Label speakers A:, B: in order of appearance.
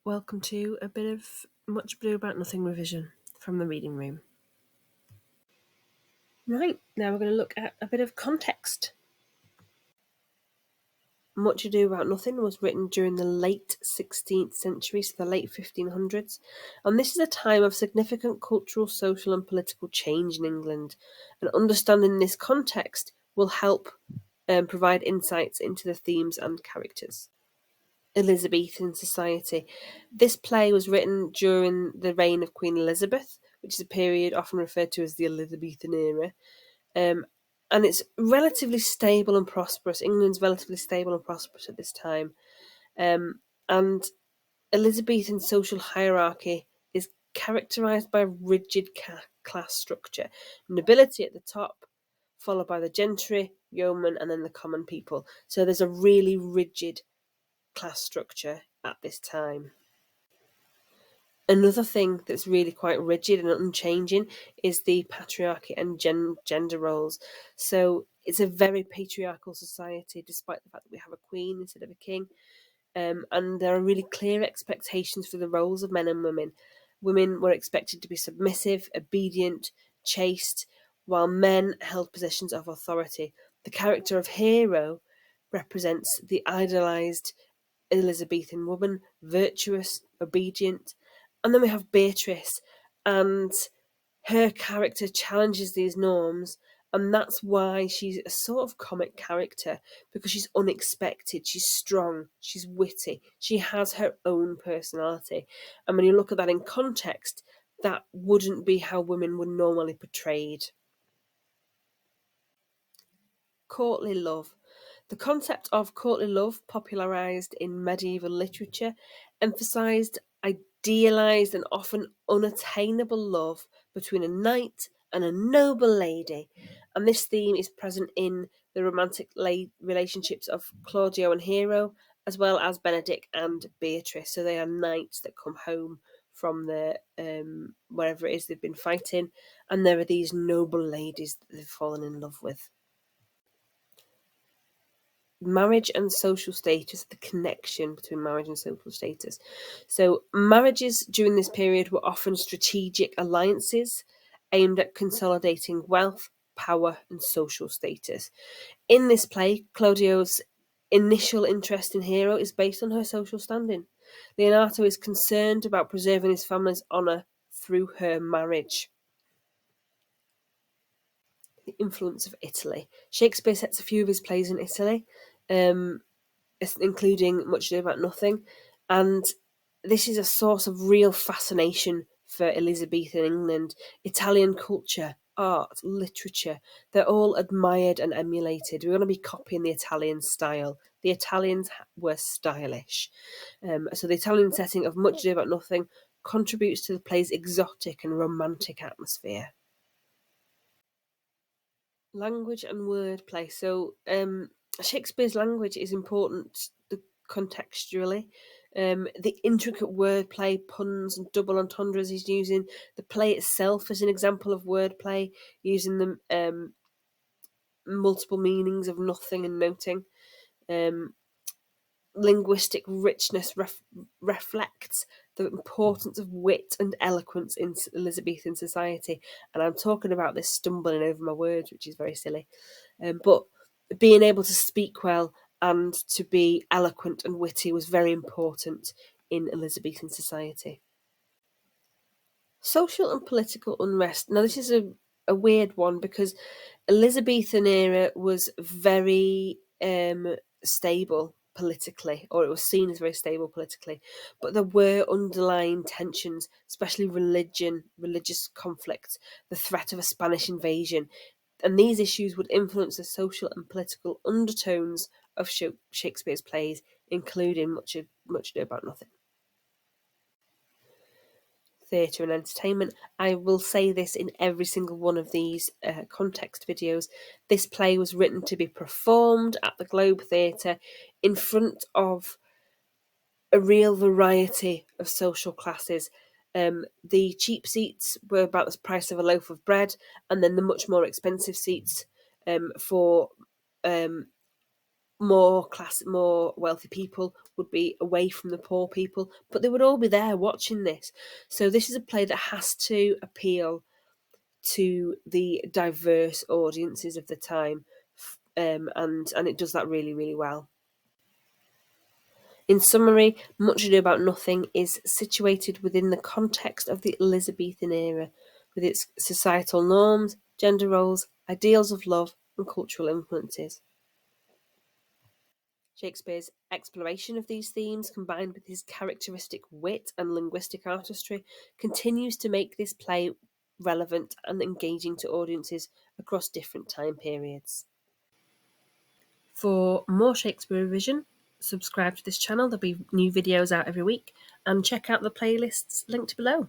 A: Welcome to a bit of Much Ado About Nothing revision from the reading room. Right, now we're going to look at a bit of context. Much Ado About Nothing was written during the late 16th century, so the late 1500s, and this is a time of significant cultural, social and political change in England, and understanding this context will help provide insights into the themes and characters. Elizabethan society. This play was written during the reign of Queen Elizabeth, which is a period often referred to as the Elizabethan era. And it's relatively stable and prosperous. England's relatively stable and prosperous at this time. And Elizabethan social hierarchy is characterised by a rigid class structure. Nobility at the top, followed by the gentry, yeomen, and then the common people. So there's a really rigid class structure at this time. Another thing that's really quite rigid and unchanging is the patriarchy and gender roles. So it's a very patriarchal society, despite the fact that we have a queen instead of a king. And there are really clear expectations for the roles of men and women. Women were expected to be submissive, obedient, chaste, while men held positions of authority. The character of hero represents the idealised Elizabethan woman, virtuous, obedient. And then we have Beatrice, and her character challenges these norms, and that's why she's a sort of comic character, because she's unexpected, she's strong, she's witty, she has her own personality. And when you look at that in context, that wouldn't be how women were normally portrayed. Courtly love. The concept of courtly love, popularised in medieval literature, emphasised idealised and often unattainable love between a knight and a noble lady. And this theme is present in the romantic relationships of Claudio and Hero, as well as Benedict and Beatrice. So they are knights that come home from the wherever it is they've been fighting, and there are these noble ladies that they've fallen in love with. Marriage and social status, the connection between marriage and social status. So marriages during this period were often strategic alliances aimed at consolidating wealth, power and social status. In this play, Claudio's initial interest in Hero is based on her social standing. Leonardo is concerned about preserving his family's honour through her marriage. The influence of Italy. Shakespeare sets a few of his plays in Italy, including Much Ado About Nothing, and this is a source of real fascination for Elizabethan England. Italian culture, art, literature, they're all admired and emulated. We want to be copying the Italian style. The Italians were stylish. So the Italian setting of Much Ado About Nothing contributes to the play's exotic and romantic atmosphere. Language and wordplay. So Shakespeare's language is important contextually. The intricate wordplay, puns and double entendres he's using. The play itself is an example of wordplay, using the multiple meanings of nothing and noting. Linguistic richness reflects the importance of wit and eloquence in Elizabethan society. And I'm talking about this stumbling over my words, which is very silly. But being able to speak well and to be eloquent and witty was very important in Elizabethan society. Social and political unrest. Now, this is a weird one, because Elizabethan era was very stable politically, or it was seen as very stable politically, but there were underlying tensions, especially religious conflicts, the threat of a Spanish invasion, and these issues would influence the social and political undertones of Shakespeare's plays, including Much Ado About Nothing. Theatre and entertainment. I will say this in every single one of these context videos. This play was written to be performed at the Globe Theatre in front of a real variety of social classes. The cheap seats were about the price of a loaf of bread, and then the much more expensive seats for more wealthy people would be away from the poor people, but they would all be there watching this. So this is a play that has to appeal to the diverse audiences of the time, and it does that really, really well. In summary, Much Ado About Nothing is situated within the context of the Elizabethan era, with its societal norms, gender roles, ideals of love, and cultural influences. Shakespeare's exploration of these themes, combined with his characteristic wit and linguistic artistry, continues to make this play relevant and engaging to audiences across different time periods. For more Shakespeare revision, subscribe to this channel. There'll be new videos out every week, and check out the playlists linked below.